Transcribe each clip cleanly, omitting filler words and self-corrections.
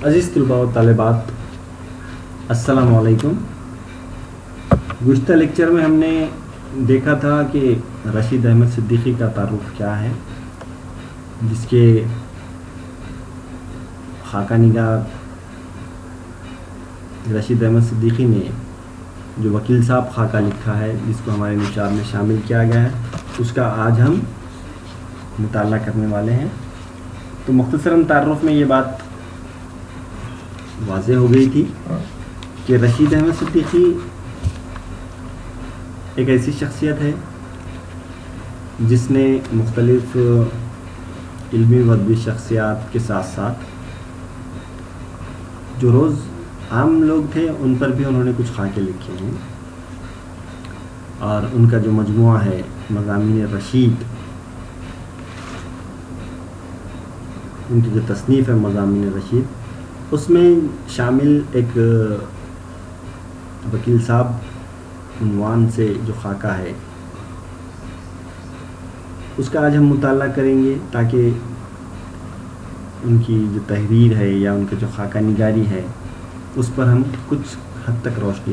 عزیز طلباء و طالبات، السلام علیکم۔ گزشتہ لیکچر میں ہم نے دیکھا تھا کہ رشید احمد صدیقی کا تعارف کیا ہے، جس کے خاکہ نگار رشید احمد صدیقی نے جو وکیل صاحب خاکہ لکھا ہے، جس کو ہمارے نشار میں شامل کیا گیا ہے، اس کا آج ہم مطالعہ کرنے والے ہیں۔ تو مختصراً تعارف میں یہ بات واضح ہو گئی تھی کہ رشید احمد صدیقی ایک ایسی شخصیت ہے جس نے مختلف علمی و ادبی شخصیات کے ساتھ ساتھ جو روز عام لوگ تھے ان پر بھی انہوں نے کچھ خاکے لکھے ہیں، اور ان کا جو مجموعہ ہے مضامین رشید، ان کی جو تصنیف ہے مضامین رشید، اس میں شامل ایک وکیل صاحب عنوان سے جو خاکہ ہے، اس کا آج ہم مطالعہ کریں گے تاکہ ان کی جو تحریر ہے یا ان کے جو خاکہ نگاری ہے اس پر ہم کچھ حد تک روشنی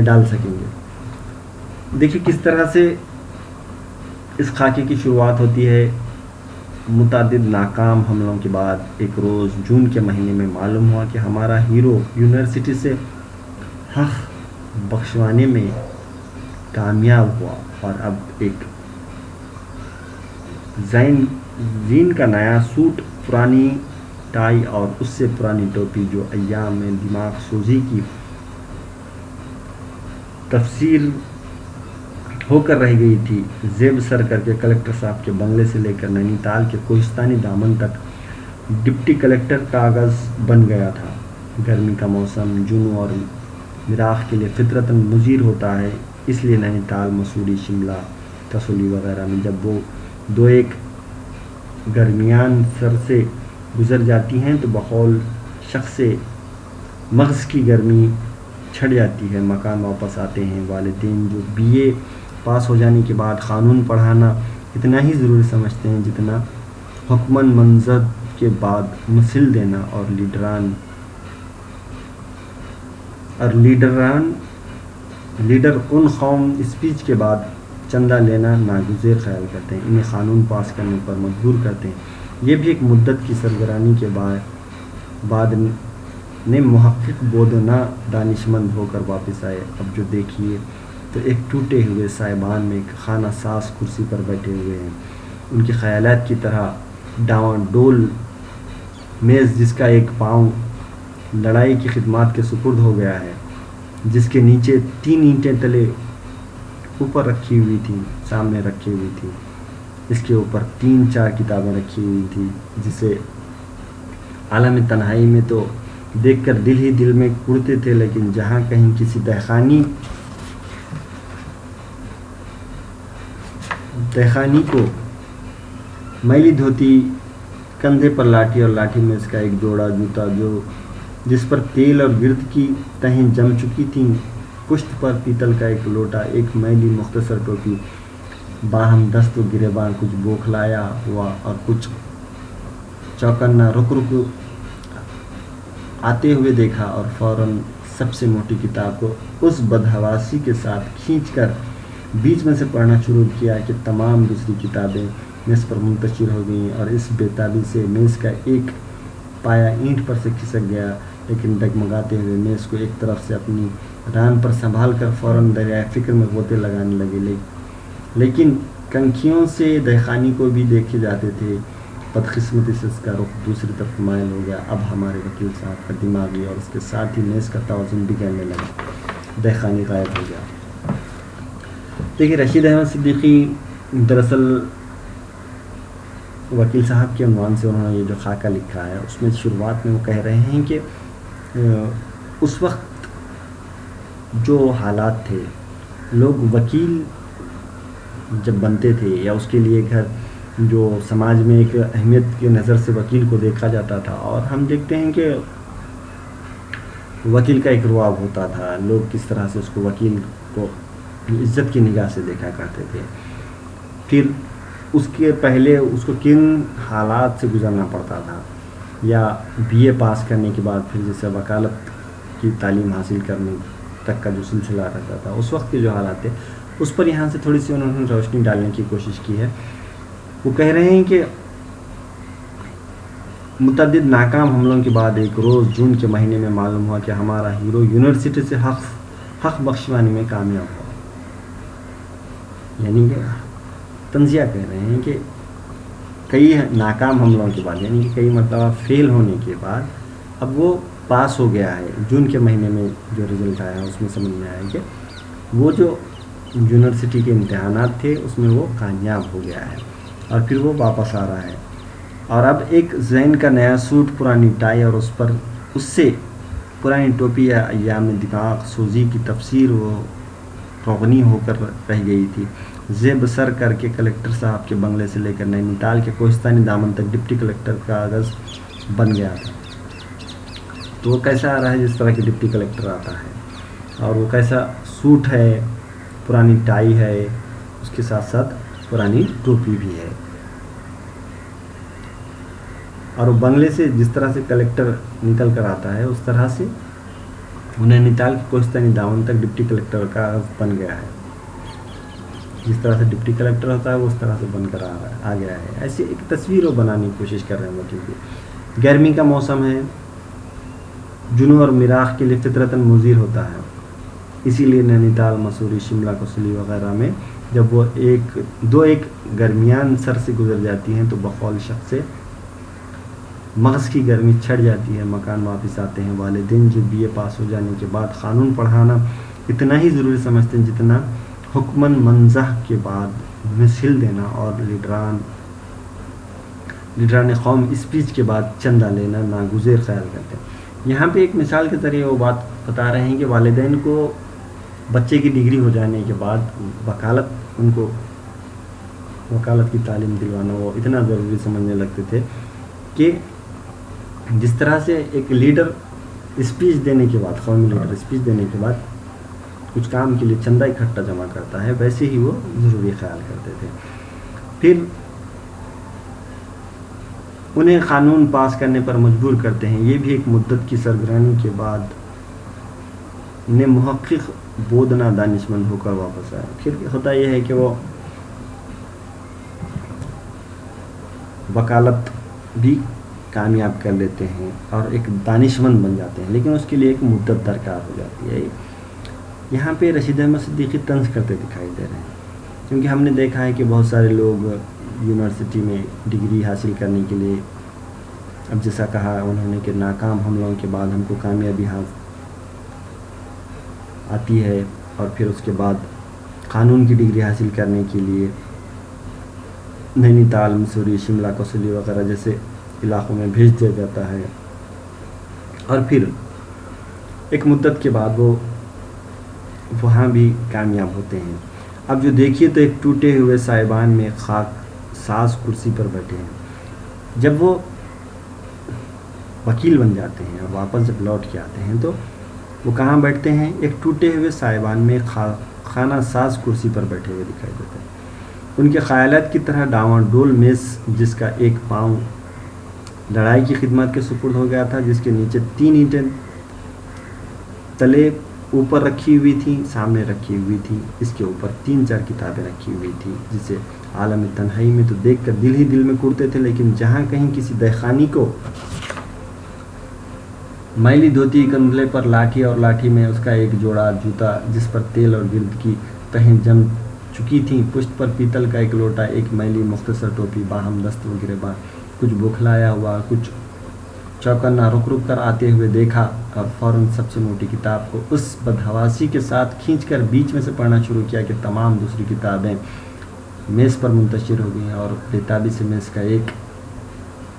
ڈال سکیں گے۔ دیکھیے کس طرح سے اس خاکے کی شروعات ہوتی ہے۔ متعدد ناکام حملوں کے بعد ایک روز جون کے مہینے میں معلوم ہوا کہ ہمارا ہیرو یونیورسٹی سے حق بخشوانے میں کامیاب ہوا، اور اب ایک زین کا نیا سوٹ، پرانی ٹائی اور اس سے پرانی ٹوپی جو ایام میں دماغ سوزی کی تفسیر ہو کر رہ گئی تھی، زیب سر کر کے کلکٹر صاحب کے بنگلے سے لے کر نینی تال کے کوہستانی دامن تک ڈپٹی کلکٹر کاغذ بن گیا تھا۔ گرمی کا موسم جنو اور مراخ کے لیے فطرتاً مضر ہوتا ہے، اس لیے نینی تال، مسوری، شملہ، کسولی وغیرہ میں جب وہ دو ایک گرمیان سر سے گزر جاتی ہیں تو بقول شخص مغز کی گرمی چھڑ جاتی ہے، مکان واپس آتے ہیں۔ والدین جو BA پاس ہو جانے کے بعد قانون پڑھانا اتنا ہی ضروری سمجھتے ہیں جتنا حکمن منظر کے بعد مسل دینا اور لیڈر ان قوم اسپیچ کے بعد چندہ لینا ناگزیر خیال کرتے ہیں، انہیں قانون پاس کرنے پر مجبور کرتے ہیں۔ یہ بھی ایک مدت کی سرگرانی کے بعد نے محقق بودنا دانشمند ہو کر واپس آئے۔ اب جو دیکھیے تو ایک ٹوٹے ہوئے سائبان میں ایک خانہ ساز کرسی پر بیٹھے ہوئے ہیں، ان کے خیالات کی طرح ڈاواں ڈول میز جس کا ایک پاؤں لڑائی کی خدمات کے سپرد ہو گیا ہے، جس کے نیچے 3 اینٹیں تلے اوپر رکھی ہوئی تھیں، سامنے رکھی ہوئی تھی، اس کے اوپر 3-4 کتابیں رکھی ہوئی تھی، جسے عالم تنہائی میں تو دیکھ کر دل ہی دل میں اڑتے تھے، لیکن جہاں کہیں کسی تہخانی کو میلی دھوتی، کندھے پر لاٹھی اور لاٹھی میں اس کا ایک جوڑا جوتا جس پر تیل اور گرد کی تہیں جم چکی تھیں، پشت پر پیتل کا ایک لوٹا، ایک میلی مختصر ٹوپی، باہم دست و گریباں کچھ بوکھلایا ہوا اور کچھ چوکنا رک آتے ہوئے دیکھا، اور فوراً سب سے موٹی کتاب کو اس بدحواسی کے ساتھ کھینچ کر بیچ میں سے پڑھنا شروع کیا کہ تمام دوسری کتابیں میز پر منتشر ہو گئیں، اور اس بےتابی سے میز کا ایک پایا اینٹ پر سے کھسک گیا، لیکن ڈگمگاتے ہوئے میز کو ایک طرف سے اپنی ران پر سنبھال کر فوراً دریائے فکر میں غوطے لگانے لگے، لیکن کنکھیوں سے دہخانی کو بھی دیکھے جاتے تھے۔ بدقسمتی سے اس کا رخ دوسری طرف مائل ہو گیا۔ اب ہمارے وکیل صاحب کا دماغی اور اس کے ساتھ ہی میز کا توازن بگڑنے لگا، دہخانی غائب ہو گیا۔ دیکھیے رشید احمد صدیقی دراصل وکیل صاحب کے عنوان سے انہوں نے یہ جو خاکہ لکھا ہے، اس میں شروعات میں وہ کہہ رہے ہیں کہ اس وقت جو حالات تھے، لوگ وکیل جب بنتے تھے یا اس کے لیے گھر جو سماج میں ایک اہمیت کی نظر سے وکیل کو دیکھا جاتا تھا، اور ہم دیکھتے ہیں کہ وکیل کا ایک رعب ہوتا تھا، لوگ کس طرح سے اس کو وکیل کو عزت کی نگاہ سے دیکھا کرتے تھے۔ پھر اس کے پہلے اس کو کن حالات سے گزرنا پڑتا تھا، یا BA پاس کرنے کے بعد پھر جیسے وکالت کی تعلیم حاصل کرنے تک کا جو سلسلہ رہتا تھا، اس وقت کے جو حالات تھے اس پر یہاں سے تھوڑی سی انہوں نے روشنی ڈالنے کی کوشش کی ہے۔ وہ کہہ رہے ہیں کہ متعدد ناکام حملوں کے بعد ایک روز جون کے مہینے میں معلوم ہوا کہ ہمارا ہیرو یونیورسٹی سے حق بخشوانے میں کامیاب ہوا۔ یعنی کہ تنزیہ کہہ رہے ہیں کہ کئی ناکام حملوں کے بعد، یعنی کہ کئی مرتبہ فیل ہونے کے بعد اب وہ پاس ہو گیا ہے۔ جون کے مہینے میں جو رزلٹ آیا اس میں سمجھ میں آیا کہ وہ جو یونیورسٹی کے امتحانات تھے اس میں وہ کامیاب ہو گیا ہے اور پھر وہ واپس آ رہا ہے، اور اب ایک ذہن کا نیا سوٹ، پرانی ٹائی اور اس سے پرانی ٹوپی یا ایام دماغ سوزی کی تفسیر وہ روغنی ہو کر رہ گئی تھی۔ زیب سر کر کے کلکٹر صاحب کے بنگلے سے لے کر نینی تال کے کوہستانی دامن تک ڈپٹی کلکٹر کا کاغذ بن گیا تھا۔ تو وہ کیسا آ رہا ہے؟ جس طرح کی ڈپٹی کلکٹر آتا ہے، اور وہ کیسا سوٹ ہے، پرانی ٹائی ہے، اس کے ساتھ ساتھ پرانی ٹوپی بھی ہے، اور وہ بنگلے سے جس طرح سے کلکٹر نکل کر آتا ہے اس طرح سے نینی تال کے کوہستانی دامن تک ڈپٹی کلکٹر کا کاغذ بن گیا ہے۔ جس طرح سے ڈپٹی کلکٹر ہوتا ہے وہ اس طرح سے بن کر آ گیا ہے۔ ایسی ایک تصویر وہ بنانے کی کوشش کر رہے ہیں وہ، کیونکہ گرمی کا موسم ہے، جنو اور مراخ کے لیے فطرتاً مضر ہوتا ہے، اسی لیے نینی تال، مسوری، شملہ، کسولی وغیرہ میں جب وہ ایک گرمیان سر سے گزر جاتی ہیں تو بقول شخص سے مغز کی گرمی چھڑ جاتی ہے، مکان واپس آتے ہیں۔ والدین جو BA پاس ہو جانے کے بعد قانون پڑھانا اتنا ہی ضروری سمجھتے ہیں جتنا حکمن منزہ کے بعد مسل دینا اور لیڈران قوم اسپیچ کے بعد چندہ لینا ناگزیر خیال کرتے ہیں۔ یہاں پہ ایک مثال کے ذریعے وہ بات بتا رہے ہیں کہ والدین کو بچے کی ڈگری ہو جانے کے بعد ان کو وکالت کی تعلیم دلوانا وہ اتنا ضروری سمجھنے لگتے تھے کہ جس طرح سے ایک لیڈر اسپیچ دینے کے بعد، قومی لیڈر اسپیچ دینے کے بعد کچھ کام کے لیے چندہ اکٹھا جمع کرتا ہے، ویسے ہی وہ ضروری خیال کرتے تھے۔ پھر انہیں قانون پاس کرنے پر مجبور کرتے ہیں۔ یہ بھی ایک مدت کی سرگرمی کے بعد انہیں محقق بودنا دانشمند ہو کر واپس آئے۔ پھر ہوتا یہ ہے کہ وہ وکالت بھی کامیاب کر لیتے ہیں اور ایک دانشمند بن جاتے ہیں، لیکن اس کے لیے ایک مدت درکار ہو جاتی ہے۔ یہاں پہ رشید احمد صدیقی طنز کرتے دکھائی دے رہے ہیں، کیونکہ ہم نے دیکھا ہے کہ بہت سارے لوگ یونیورسٹی میں ڈگری حاصل کرنے کے لیے، اب جیسا کہا انہوں نے کہ ناکام حملوں کے بعد ہم کو کامیابی آتی ہے، اور پھر اس کے بعد قانون کی ڈگری حاصل کرنے کے لیے نینی تال، مسوری، شملہ، کسولی وغیرہ جیسے علاقوں میں بھیج دیا جاتا ہے، اور پھر ایک مدت کے بعد وہ وہاں بھی کامیاب ہوتے ہیں۔ اب جو دیکھیے تو ایک ٹوٹے ہوئے سائبان میں خاک ساز کرسی پر بیٹھے ہیں۔ جب وہ وکیل بن جاتے ہیں اور واپس جب لوٹ کے آتے ہیں تو وہ کہاں بیٹھتے ہیں؟ ایک ٹوٹے ہوئے سائبان میں خانہ ساز کرسی پر بیٹھے ہوئے دکھائی دیتے ہیں۔ ان کے خیالات کی طرح ڈاواں ڈول میز جس کا ایک پاؤں لڑائی کی خدمت کے سپرد ہو گیا تھا، جس کے نیچے 3 اینٹیں تلے اوپر رکھی ہوئی تھیں، سامنے رکھی ہوئی تھیں، اس کے اوپر 3-4 کتابیں رکھی ہوئی تھیں، جسے عالم تنہائی میں تو دیکھ کر دل ہی دل میں کوڑتے تھے، لیکن جہاں کہیں کسی دہقانی کو میلی دھوتی کندھے پر لاٹھی اور لاٹھی میں اس کا ایک جوڑا جوتا جس پر تیل اور گرد کی تہیں جم چکی تھیں، پشت پر پیتل کا ایک لوٹا، ایک میلی مختصر ٹوپی، باہم دست و گریباں، کچھ بوکھلایا ہوا، کچھ چوکنا رک کر آتے ہوئے دیکھا، اور فوراً سب سے موٹی کتاب کو اس بدحواسی کے ساتھ کھینچ کر بیچ میں سے پڑھنا شروع کیا کہ تمام دوسری کتابیں میز پر منتشر ہو گئیں، اور بےتابی سے میز کا ایک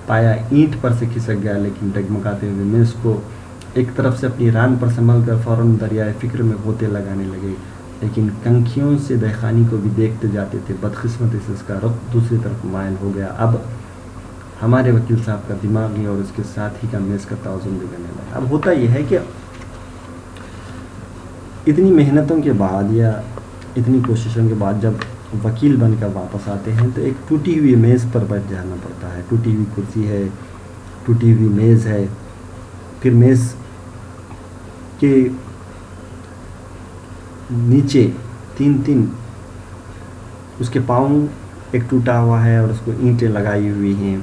پایا اینٹ پر سے کھسک گیا، لیکن ڈگمگاتے ہوئے میز کو ایک طرف سے اپنی ران پر سنبھل کر فوراً دریائے فکر میں غوطے لگانے لگے، لیکن کنکھیوں سے دہقانی کو بھی دیکھتے جاتے تھے۔ بدقسمتی سے اس کا رخ دوسری طرف مائل ہو گیا۔ اب ہمارے وکیل صاحب کا دماغی اور اس کے ساتھی کا میز کا توازن بگڑنے لگا۔ اب ہوتا یہ ہے کہ اتنی محنتوں کے بعد یا اتنی کوششوں کے بعد جب وکیل بن کر واپس آتے ہیں تو ایک ٹوٹی ہوئی میز پر بیٹھ جانا پڑتا ہے، ٹوٹی ہوئی کرسی ہے، ٹوٹی ہوئی میز ہے، پھر میز کے نیچے تین اس کے پاؤں ایک ٹوٹا ہوا ہے اور اس کو اینٹیں لگائی ہوئی ہیں،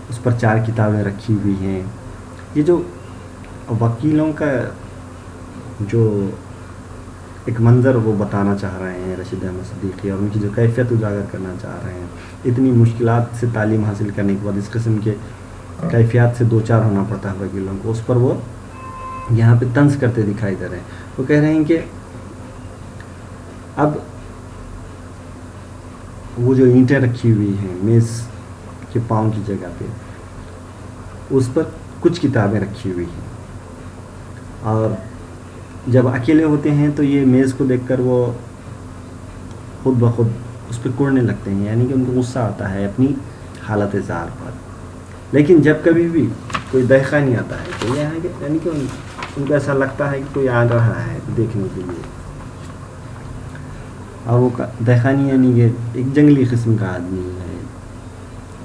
اس پر 4 کتابیں رکھی ہوئی ہیں۔ یہ جو وکیلوں کا جو ایک منظر وہ بتانا چاہ رہے ہیں رشید احمد صدیقی، اور ان کی جو کیفیت اجاگر کرنا چاہ رہے ہیں، اتنی مشکلات سے تعلیم حاصل کرنے کے بعد اس قسم کے کیفیات سے دو چار ہونا پڑتا ہے وکیلوں کو، اس پر وہ یہاں پہ طنز کرتے دکھائی دے رہے ہیں۔ وہ کہہ رہے ہیں کہ اب وہ جو اینٹیں رکھی ہوئی ہیں میز کے پاؤں کی جگہ پہ، اس پر کچھ کتابیں رکھی ہوئی ہیں، اور جب اکیلے ہوتے ہیں تو یہ میز کو دیکھ کر وہ خود بخود اس پہ کوڑنے لگتے ہیں، یعنی کہ ان کو غصہ آتا ہے اپنی حالت اظہار پر۔ لیکن جب کبھی بھی کوئی دہقانی آتا ہے تو یہ ہے کہ یعنی کہ ان کو ایسا لگتا ہے کہ کوئی آ رہا ہے دیکھنے کے لیے، اور وہ دہقانی یعنی کہ ایک جنگلی قسم کا آدمی ہے،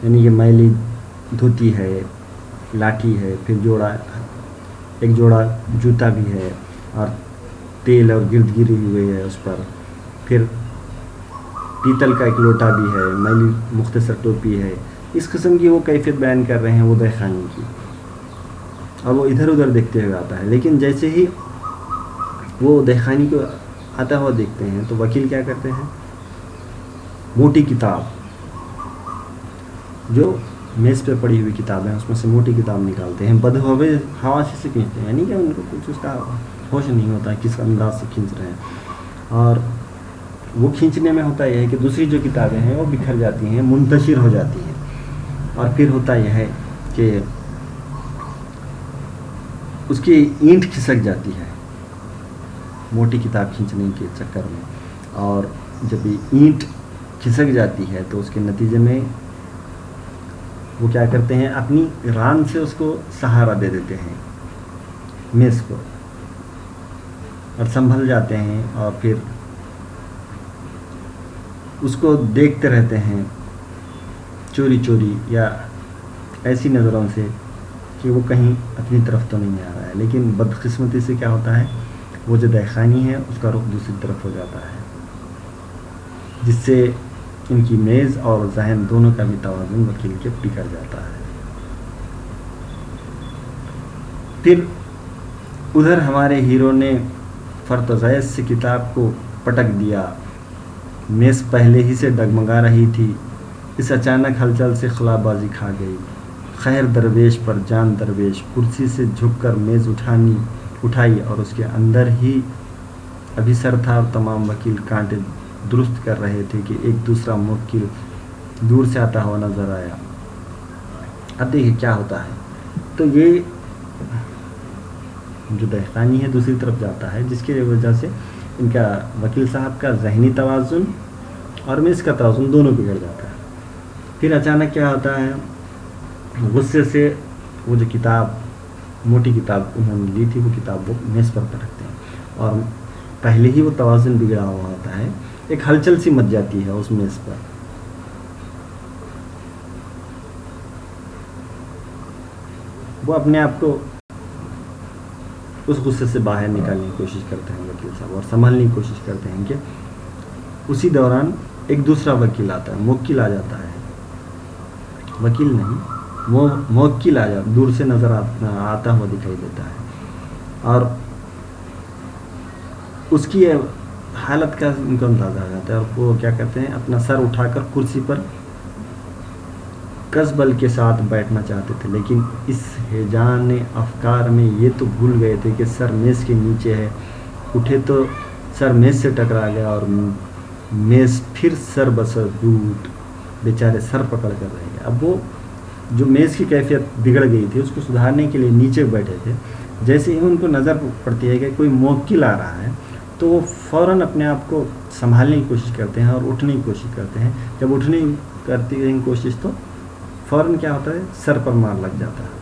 یعنی کہ میلی دھوتی ہے، لاٹھی ہے، پھر ایک جوڑا جوتا بھی ہے، اور تیل اور گرد گری ہوئی ہے اس پر، پھر پیتل کا ایک لوٹا بھی ہے، میلی مختصر ٹوپی ہے۔ اس قسم کی وہ کیفیت بیان کر رہے ہیں وہ دہقانی کی، اور وہ ادھر ادھر دیکھتے ہوئے آتا ہے۔ لیکن جیسے ہی وہ دہقانی کو آتا ہوا دیکھتے ہیں تو وکیل کیا کرتے ہیں، موٹی کتاب جو میز پہ پڑی ہوئی کتابیں اس میں سے موٹی کتاب نکالتے ہیں، بدہوے ہوا سے کھینچتے ہیں، یعنی کہ ان کو کچھ اس کا ہوش نہیں ہوتا ہے کس انداز سے کھینچ رہے ہیں، اور وہ کھینچنے میں ہوتا یہ ہے کہ دوسری جو کتابیں ہیں وہ بکھر جاتی ہیں، منتشر ہو جاتی ہیں، اور پھر ہوتا یہ ہے کہ اس کی اینٹ کھسک جاتی ہے موٹی کتاب کھینچنے کے چکر میں، اور جب یہ اینٹ کھسک جاتی ہے تو اس کے نتیجے میں وہ کیا کرتے ہیں، اپنی ران سے اس کو سہارا دے دیتے ہیں میز کو، اور سنبھل جاتے ہیں، اور پھر اس کو دیکھتے رہتے ہیں چوری چوری یا ایسی نظروں سے کہ وہ کہیں اپنی طرف تو نہیں آ رہا ہے۔ لیکن بدقسمتی سے کیا ہوتا ہے، وہ جو دہقانی ہے اس کا رخ دوسری طرف ہو جاتا ہے، جس سے ان کی میز اور ذہن دونوں کا بھی توازن وکیل کے بگڑ جاتا ہے۔ پھر ادھر ہمارے ہیرو نے فرط و ضیض سے کتاب کو پٹک دیا، میز پہلے ہی سے ڈگمگا رہی تھی، اس اچانک ہلچل سے خلا بازی کھا گئی، خیر درویش پر جان درویش، کرسی سے جھک کر میز اٹھائی، اور اس کے اندر ہی ابھی سر تھا، اور تمام وکیل کانٹے درست کر رہے تھے کہ ایک دوسرا موکل دور سے آتا ہوا نظر آیا۔ اب دیکھیں کیا ہوتا ہے، تو یہ جو دہقانی ہے دوسری طرف جاتا ہے، جس کی وجہ سے ان کا وکیل صاحب کا ذہنی توازن اور میز کا توازن دونوں بگڑ جاتا ہے۔ پھر اچانک کیا ہوتا ہے، غصے سے وہ جو کتاب موٹی کتاب انہوں نے لی تھی وہ کتاب وہ میز پر پٹکتے ہیں، اور پہلے ہی وہ توازن بگڑا ہوا ہوتا ہے، ایک ہلچل سی مچ جاتی ہے اس میز پر۔ وہ اپنے آپ کو اس غصے سے باہر نکالنے کی کوشش کرتے ہیں وکیل صاحب، اور سنبھالنے کی کوشش کرتے ہیں کہ اسی دوران ایک دوسرا وکیل آتا ہے، موکل آ جاتا ہے، وکیل نہیں موکل آ جاتا، دور سے نظر آتا ہوا دکھائی دیتا ہے، اور اس کی حالت کا ان کو اندازہ آ جاتا ہے، اور وہ کیا کرتے ہیں، اپنا سر اٹھا کر کرسی پر کس بل کے ساتھ بیٹھنا چاہتے تھے، لیکن اس ہیجان افکار میں یہ تو بھول گئے تھے کہ سر میز کے نیچے ہے، اٹھے تو سر میز سے ٹکرا گیا، اور میز پھر سر بسر ٹوٹ، بیچارے سر پکڑ کر رہ گئے۔ اب وہ جو میز کی کیفیت بگڑ گئی تھی اس کو سدھارنے کے لیے نیچے بیٹھے تھے، جیسے ہی ان کو نظر پڑتی ہے کہ کوئی موکل آ رہا ہے تو وہ فوراً اپنے آپ کو سنبھالنے کی کوشش کرتے ہیں اور اٹھنے کی کوشش کرتے ہیں۔ جب اٹھنے کی کرتی ہیں کوشش تو فوراً کیا ہوتا ہے، سر پر مار لگ جاتا ہے۔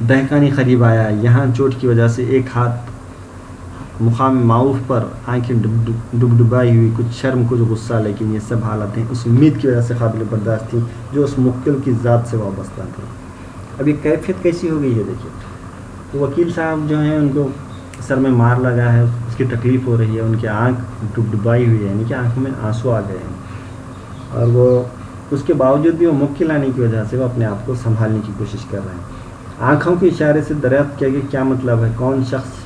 دہقانی قریب آیا، یہاں چوٹ کی وجہ سے ایک ہاتھ مقام معروف پر آنکھیں ڈبڈبائی ہوئی، کچھ شرم کچھ غصہ، لیکن یہ سب حالتیں اس امید کی وجہ سے قابل برداشت تھیں جو اس موکل کی ذات سے وابستہ تھی۔ اب یہ کیفیت کیسی ہو گئی ہے دیکھیے، تو وکیل صاحب جو ہیں ان کو سر میں مار لگا ہے، اس کی تکلیف ہو رہی ہے، ان کی آنکھ ڈبڈبائی ہوئی ہے، یعنی کہ آنکھوں میں آنسو آ گئے ہیں، اور وہ اس کے باوجود بھی وہ موکل آنے کی وجہ سے وہ اپنے آپ کو سنبھالنے کی کوشش کر رہے ہیں۔ آنکھوں کے اشارے سے دریافت کیا کہ کیا مطلب ہے، کون شخص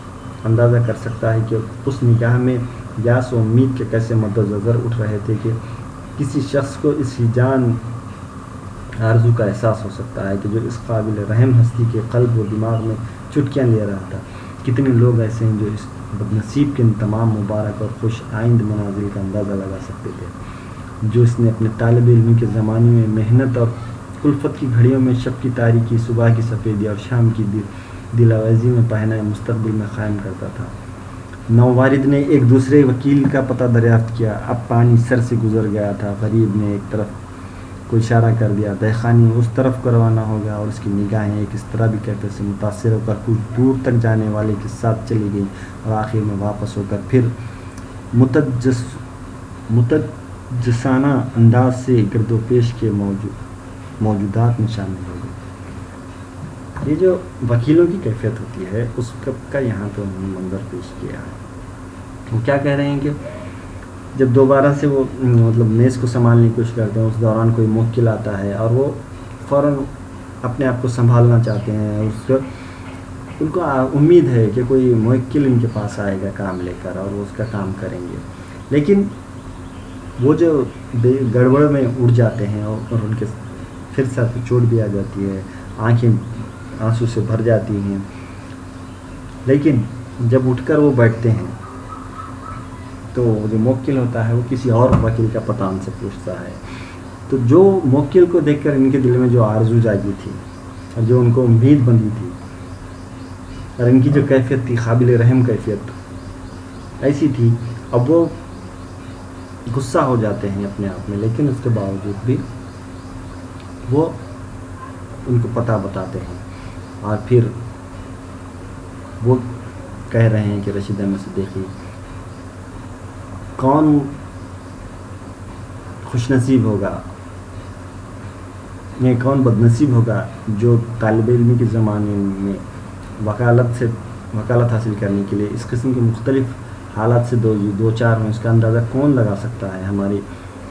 اندازہ کر سکتا ہے کہ اس نگاہ میں یاس و امید کے کیسے مد نظر اٹھ رہے تھے کہ کسی شخص کو اس ہیجان آرزو کا احساس ہو سکتا ہے کہ جو اس قابل رحم ہستی کے قلب و دماغ میں چٹکیاں لے رہا تھا۔ کتنے لوگ ایسے ہیں جو اس بدنصیب کے تمام مبارک اور خوش آئند مناظر کا اندازہ لگا سکتے تھے جو اس نے اپنے طالب علم کے زمانے میں محنت اور الفت کی گھڑیوں میں شب کی تاریکی، صبح کی سفیدی اور شام کی دلاویزی میں پہنا مستقبل میں قائم کرتا تھا۔ نووارد نے ایک دوسرے وکیل کا پتہ دریافت کیا۔ اب پانی سر سے گزر گیا تھا۔ غریب نے ایک طرف کو اشارہ کر دیا، دہقانی اس طرف کو روانہ ہو گیا، اور اس کی نگاہیں ایک اس طرح بھی کیفیت سے متاثر ہو کر کچھ دور تک جانے والے کے ساتھ چلی گئی، اور آخر میں واپس ہو کر پھر متجسانہ انداز سے گرد و پیش کے موجودات میں شامل ہو گئی۔ یہ جو وکیلوں کی کیفیت ہوتی ہے اس کا یہاں تو ہم نے منظر پیش کیا ہے۔ وہ کیا کہہ رہے ہیں کہ جب دوبارہ سے وہ مطلب میز کو سنبھالنے کی کوشش کرتے ہیں، اس دوران کوئی موکل آتا ہے اور وہ فوراً اپنے آپ کو سنبھالنا چاہتے ہیں، ان کو امید ہے کہ کوئی موکل ان کے پاس آئے گا کام لے کر اور وہ اس کا کام کریں گے، لیکن وہ جو گڑبڑ میں اڑ جاتے ہیں اور ان کے پھر سر پہ چوٹ بھی آ جاتی ہے، آنکھیں آنسو سے بھر جاتی ہیں، لیکن جب اٹھ کر وہ بیٹھتے ہیں تو جو موکل ہوتا ہے وہ کسی اور وکیل کا پتہ ان سے پوچھتا ہے۔ تو جو موکل کو دیکھ کر ان کے دل میں جو آرزو جاگی تھی اور جو ان کو امید بندھی تھی اور ان کی جو کیفیت تھی قابل رحم کیفیت ایسی تھی، اب وہ غصہ ہو جاتے ہیں اپنے آپ میں، لیکن اس کے باوجود بھی وہ ان کو پتہ بتاتے ہیں، اور پھر وہ کہہ رہے ہیں کہ رشید احمد صدیقی کون خوش نصیب ہوگا یا کون بد نصیب ہوگا جو طالب علمی کے زمانے میں وکالت حاصل کرنے کے لیے اس قسم کے مختلف حالات سے دو چار میں، اس کا اندازہ کون لگا سکتا ہے۔ ہماری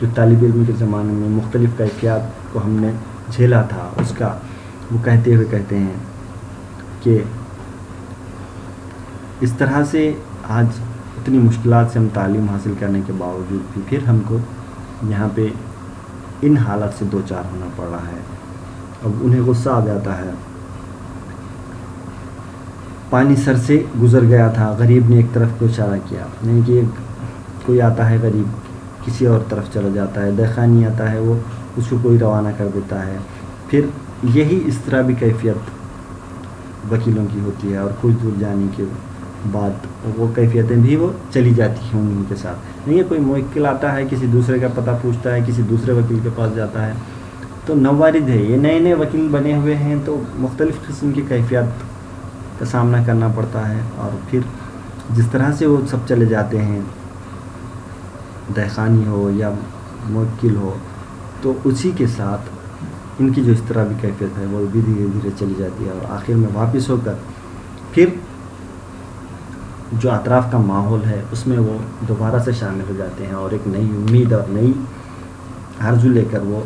جو طالب علم کے زمانے میں مختلف کیفیات کو ہم نے جھیلا تھا، اس کا وہ کہتے ہوئے کہتے ہیں کہ اس طرح سے آج اتنی مشکلات سے ہم تعلیم حاصل کرنے کے باوجود بھی پھر ہم کو یہاں پہ ان حالات سے دو چار ہونا پڑ رہا ہے۔ اب انہیں غصہ آ جاتا ہے۔ پانی سر سے گزر گیا تھا، غریب نے ایک طرف کو اشارہ کیا، یعنی کہ کوئی آتا ہے غریب کسی اور طرف چلا جاتا ہے، دہقانی آتا ہے وہ اس کو کوئی روانہ کر دیتا ہے، پھر یہی اس طرح بھی کیفیت وکیلوں کی ہوتی ہے، اور کچھ دور جانے کے بعد وہ کیفیتیں بھی وہ چلی جاتی ہیں ان کے ساتھ۔ نہیں ہے کوئی موکل آتا ہے کسی دوسرے کا پتہ پوچھتا ہے، کسی دوسرے وکیل کے پاس جاتا ہے، تو نووارد ہے، یہ نئے نئے وکیل بنے ہوئے ہیں تو مختلف قسم کی کیفیات کا سامنا کرنا پڑتا ہے، اور پھر جس طرح سے وہ سب چلے جاتے ہیں، دہقانی ہو یا موکل ہو، تو اسی کے ساتھ ان کی جو اس طرح بھی کیفیت ہے وہ بھی دھیرے دھیرے چلی جاتی ہے، اور آخر میں واپس ہو کر پھر جو اطراف کا ماحول ہے اس میں وہ دوبارہ سے شامل ہو جاتے ہیں، اور ایک نئی امید اور نئی آرزو لے کر وہ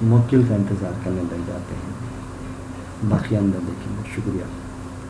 موکل کا انتظار کرنے لگ جاتے ہیں۔ باقی اندر دیکھیں گے۔ شکریہ۔